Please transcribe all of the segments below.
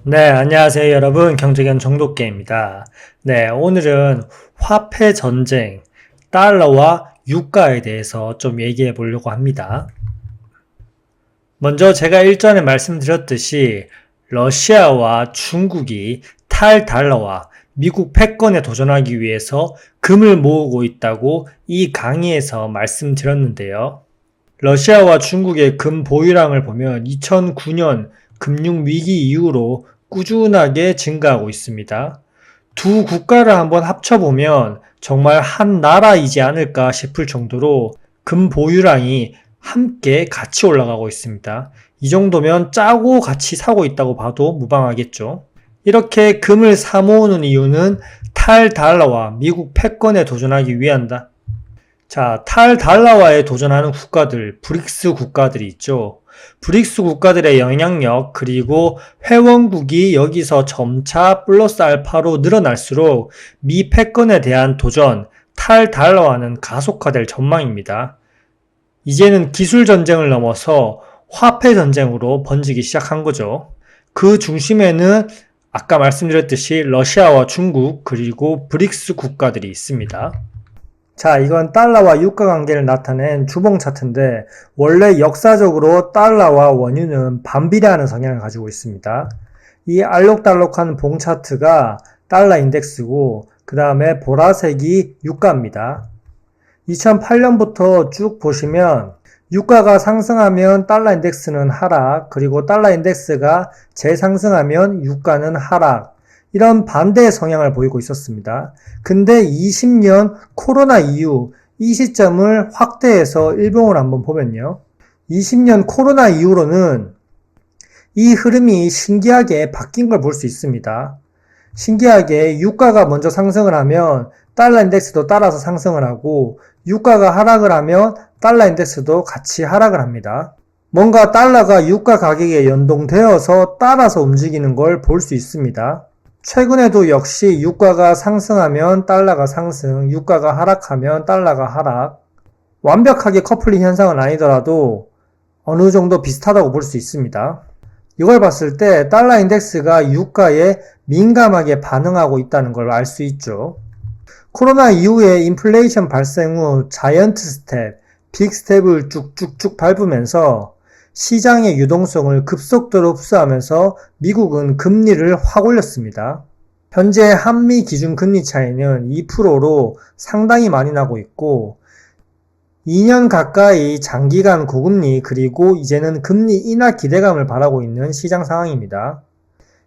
네, 안녕하세요, 여러분. 경제견 정독계입니다. 네, 오늘은 화폐 전쟁, 달러와 유가에 대해서 좀 얘기해 보려고 합니다. 먼저 제가 일전에 말씀드렸듯이 러시아와 중국이 탈달러와 미국 패권에 도전하기 위해서 금을 모으고 있다고 이 강의에서 말씀드렸는데요. 러시아와 중국의 금 보유량을 보면 2009년 금융위기 이후로 꾸준하게 증가하고 있습니다. 두 국가를 한번 합쳐보면 정말 한 나라이지 않을까 싶을 정도로 금 보유량이 함께 같이 올라가고 있습니다. 이 정도면 짜고 같이 사고 있다고 봐도 무방하겠죠. 이렇게 금을 사모으는 이유는 탈달러와 미국 패권에 도전하기 위한다. 자, 탈달러화에 도전하는 국가들, 브릭스 국가들이 있죠. 브릭스 국가들의 영향력, 그리고 회원국이 여기서 점차 플러스 알파로 늘어날수록 미 패권에 대한 도전, 탈달러화는 가속화될 전망입니다. 이제는 기술 전쟁을 넘어서 화폐 전쟁으로 번지기 시작한 거죠. 그 중심에는 아까 말씀드렸듯이 러시아와 중국, 그리고 브릭스 국가들이 있습니다. 자, 이건 달러와 유가 관계를 나타낸 주봉 차트인데 원래 역사적으로 달러와 원유는 반비례하는 성향을 가지고 있습니다. 이 알록달록한 봉 차트가 달러 인덱스고 그 다음에 보라색이 유가입니다. 2008년부터 쭉 보시면 유가가 상승하면 달러 인덱스는 하락, 그리고 달러 인덱스가 재상승하면 유가는 하락, 이런 반대의 성향을 보이고 있었습니다. 근데 20년 코로나 이후 이 시점을 확대해서 일봉을 한번 보면요. 20년 코로나 이후로는 이 흐름이 신기하게 바뀐 걸 볼 수 있습니다. 신기하게 유가가 먼저 상승을 하면 달러 인덱스도 따라서 상승을 하고 유가가 하락을 하면 달러 인덱스도 같이 하락을 합니다. 뭔가 달러가 유가 가격에 연동되어서 따라서 움직이는 걸 볼 수 있습니다. 최근에도 역시 유가가 상승하면 달러가 상승, 유가가 하락하면 달러가 하락. 완벽하게 커플링 현상은 아니더라도 어느 정도 비슷하다고 볼 수 있습니다. 이걸 봤을 때 달러 인덱스가 유가에 민감하게 반응하고 있다는 걸 알 수 있죠. 코로나 이후에 인플레이션 발생 후 자이언트 스텝, 빅 스텝을 쭉쭉쭉 밟으면서 시장의 유동성을 급속도로 흡수하면서 미국은 금리를 확 올렸습니다. 현재 한미 기준 금리 차이는 2%로 상당히 많이 나고 있고 2년 가까이 장기간 고금리 그리고 이제는 금리 인하 기대감을 바라고 있는 시장 상황입니다.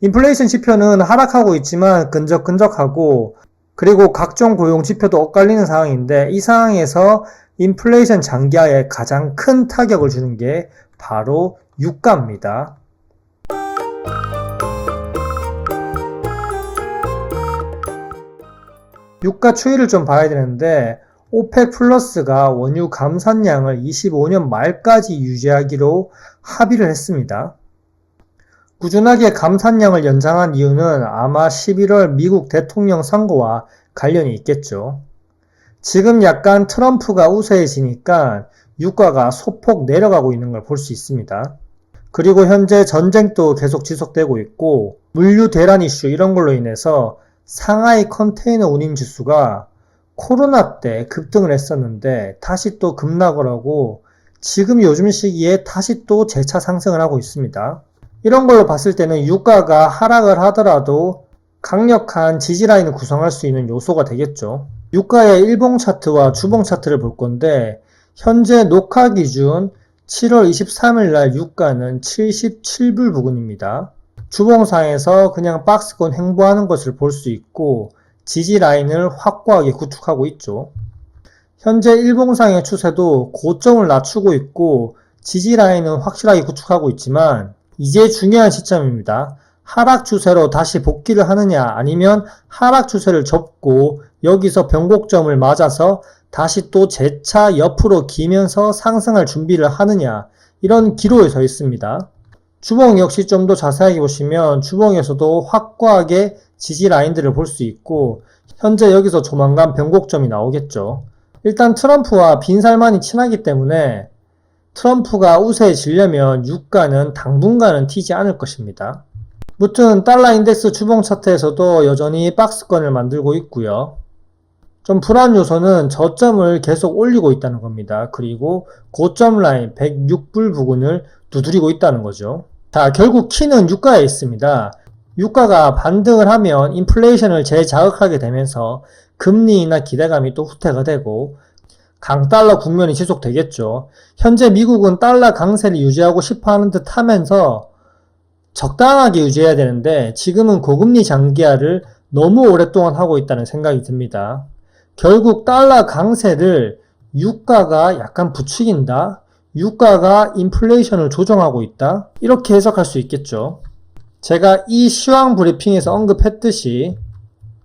인플레이션 지표는 하락하고 있지만 끈적끈적하고 그리고 각종 고용 지표도 엇갈리는 상황인데 이 상황에서 인플레이션 장기화에 가장 큰 타격을 주는 게 바로 유가입니다. 유가 추이를 좀 봐야 되는데 오펙 플러스가 원유 감산량을 25년 말까지 유지하기로 합의를 했습니다. 꾸준하게 감산량을 연장한 이유는 아마 11월 미국 대통령 선거와 관련이 있겠죠. 지금 약간 트럼프가 우세해지니까 유가가 소폭 내려가고 있는 걸 볼 수 있습니다. 그리고 현재 전쟁도 계속 지속되고 있고 물류 대란 이슈 이런 걸로 인해서 상하이 컨테이너 운임 지수가 코로나 때 급등을 했었는데 다시 또 급락을 하고 지금 요즘 시기에 다시 또 재차 상승을 하고 있습니다. 이런 걸로 봤을 때는 유가가 하락을 하더라도 강력한 지지라인을 구성할 수 있는 요소가 되겠죠. 유가의 일봉 차트와 주봉 차트를 볼 건데 현재 녹화 기준 7월 23일 날 유가는 77불 부근입니다. 주봉상에서 그냥 박스권 횡보하는 것을 볼 수 있고 지지 라인을 확고하게 구축하고 있죠. 현재 일봉상의 추세도 고점을 낮추고 있고 지지 라인은 확실하게 구축하고 있지만 이제 중요한 시점입니다. 하락 추세로 다시 복귀를 하느냐 아니면 하락 추세를 접고 여기서 변곡점을 맞아서 다시 또 재차 옆으로 기면서 상승할 준비를 하느냐 이런 기로에 서 있습니다. 주봉 역시 좀 더 자세하게 보시면 주봉에서도 확고하게 지지 라인들을 볼 수 있고 현재 여기서 조만간 변곡점이 나오겠죠. 일단 트럼프와 빈살만이 친하기 때문에 트럼프가 우세해지려면 유가는 당분간은 튀지 않을 것입니다. 무튼 달러 인덱스 주봉 차트에서도 여전히 박스권을 만들고 있고요. 좀 불안 요소는 저점을 계속 올리고 있다는 겁니다. 그리고 고점 라인 106불 부근을 두드리고 있다는 거죠. 자, 결국 키는 유가에 있습니다. 유가가 반등을 하면 인플레이션을 재자극하게 되면서 금리 인하 기대감이 또 후퇴가 되고 강달러 국면이 지속되겠죠. 현재 미국은 달러 강세를 유지하고 싶어하는 듯 하면서 적당하게 유지해야 되는데 지금은 고금리 장기화를 너무 오랫동안 하고 있다는 생각이 듭니다. 결국 달러 강세를 유가가 약간 부추긴다? 유가가 인플레이션을 조정하고 있다? 이렇게 해석할 수 있겠죠. 제가 이 시황 브리핑에서 언급했듯이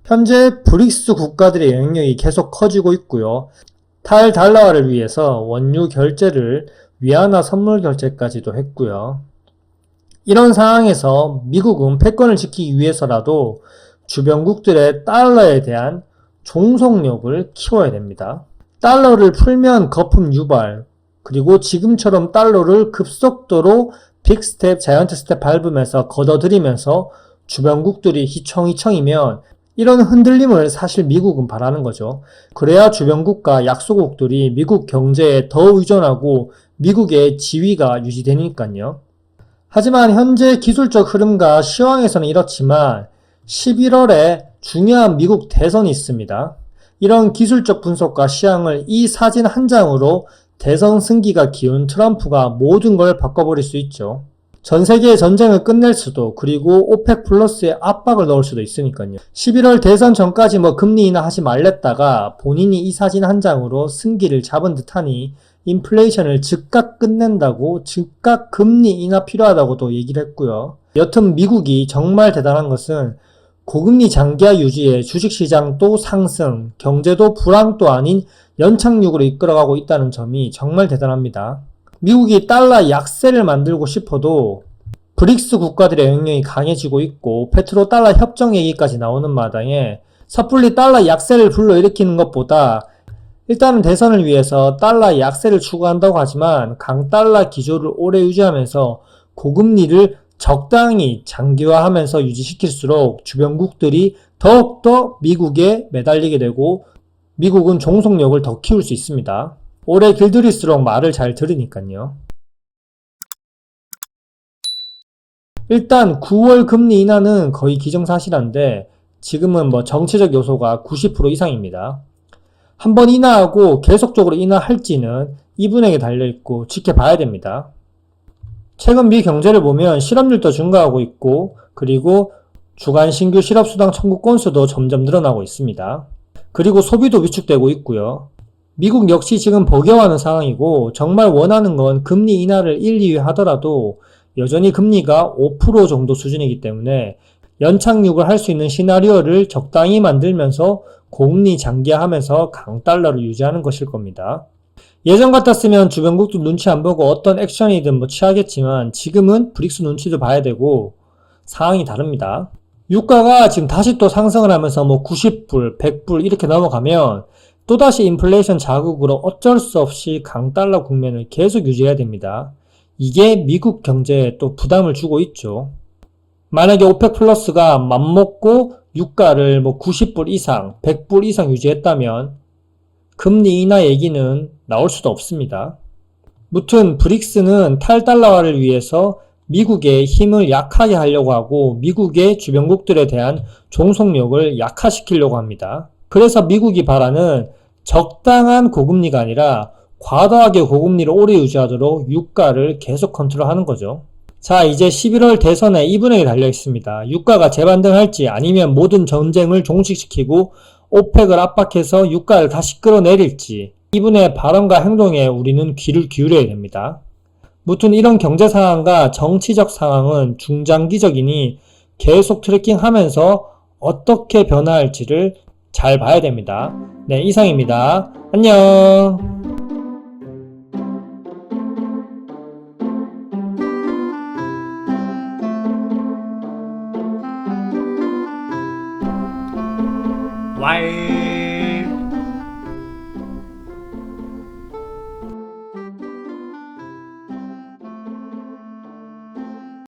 현재 브릭스 국가들의 영향력이 계속 커지고 있고요. 탈달러화를 위해서 원유 결제를 위안화 선물 결제까지도 했고요. 이런 상황에서 미국은 패권을 지키기 위해서라도 주변국들의 달러에 대한 종속력을 키워야 됩니다. 달러를 풀면 거품 유발, 그리고 지금처럼 달러를 급속도로 빅스텝, 자이언트 스텝 밟으면서 걷어들이면서 주변국들이 희청희청이면 이런 흔들림을 사실 미국은 바라는 거죠. 그래야 주변국과 약소국들이 미국 경제에 더 의존하고 미국의 지위가 유지되니까요. 하지만 현재 기술적 흐름과 시황에서는 이렇지만 11월에 중요한 미국 대선이 있습니다. 이런 기술적 분석과 시황을 이 사진 한 장으로 대선 승기가 기운 트럼프가 모든 걸 바꿔버릴 수 있죠. 전 세계의 전쟁을 끝낼 수도, 그리고 오펙 플러스에 압박을 넣을 수도 있으니까요. 11월 대선 전까지 금리 인하 하지 말랬다가 본인이 이 사진 한 장으로 승기를 잡은 듯하니 인플레이션을 즉각 끝낸다고, 즉각 금리 인하 필요하다고도 얘기를 했고요. 여튼 미국이 정말 대단한 것은 고금리 장기화 유지에 주식시장도 상승, 경제도 불황도 아닌 연착륙으로 이끌어가고 있다는 점이 정말 대단합니다. 미국이 달러 약세를 만들고 싶어도 브릭스 국가들의 영향력이 강해지고 있고 페트로 달러 협정 얘기까지 나오는 마당에 섣불리 달러 약세를 불러일으키는 것보다 일단은 대선을 위해서 달러 약세를 추구한다고 하지만 강달러 기조를 오래 유지하면서 고금리를 적당히 장기화하면서 유지시킬수록 주변국들이 더욱더 미국에 매달리게 되고 미국은 종속력을 더 키울 수 있습니다. 오래 길들일수록 말을 잘 들으니까요. 일단 9월 금리 인하는 거의 기정사실한데 지금은 정치적 요소가 90% 이상입니다. 한번 인하하고 계속적으로 인하할지는 이분에게 달려있고 지켜봐야 됩니다. 최근 미 경제를 보면 실업률도 증가하고 있고 그리고 주간 신규 실업수당 청구 건수도 점점 늘어나고 있습니다. 그리고 소비도 위축되고 있고요. 미국 역시 지금 버겨워하는 상황이고 정말 원하는 건 금리 인하를 1, 2회 하더라도 여전히 금리가 5% 정도 수준이기 때문에 연착륙을 할 수 있는 시나리오를 적당히 만들면서 고금리 장기화하면서 강달러를 유지하는 것일 겁니다. 예전 같았으면 주변국도 눈치 안 보고 어떤 액션이든 취하겠지만 지금은 브릭스 눈치도 봐야 되고 상황이 다릅니다. 유가가 지금 다시 또 상승을 하면서 90불, 100불 이렇게 넘어가면 또다시 인플레이션 자극으로 어쩔 수 없이 강달러 국면을 계속 유지해야 됩니다. 이게 미국 경제에 또 부담을 주고 있죠. 만약에 오펙 플러스가 맘먹고 유가를 90불 이상, 100불 이상 유지했다면 금리 인하 얘기는 나올 수도 없습니다. 무튼 브릭스는 탈달러화를 위해서 미국의 힘을 약하게 하려고 하고 미국의 주변국들에 대한 종속력을 약화시키려고 합니다. 그래서 미국이 바라는 적당한 고금리가 아니라 과도하게 고금리를 오래 유지하도록 유가를 계속 컨트롤하는 거죠. 자, 이제 11월 대선에 이분에게 달려있습니다. 유가가 재반등할지 아니면 모든 전쟁을 종식시키고 오펙을 압박해서 유가를 다시 끌어내릴지 이분의 발언과 행동에 우리는 귀를 기울여야 됩니다. 무튼 이런 경제 상황과 정치적 상황은 중장기적이니 계속 트래킹하면서 어떻게 변화할지를 잘 봐야 됩니다. 네, 이상입니다. 안녕.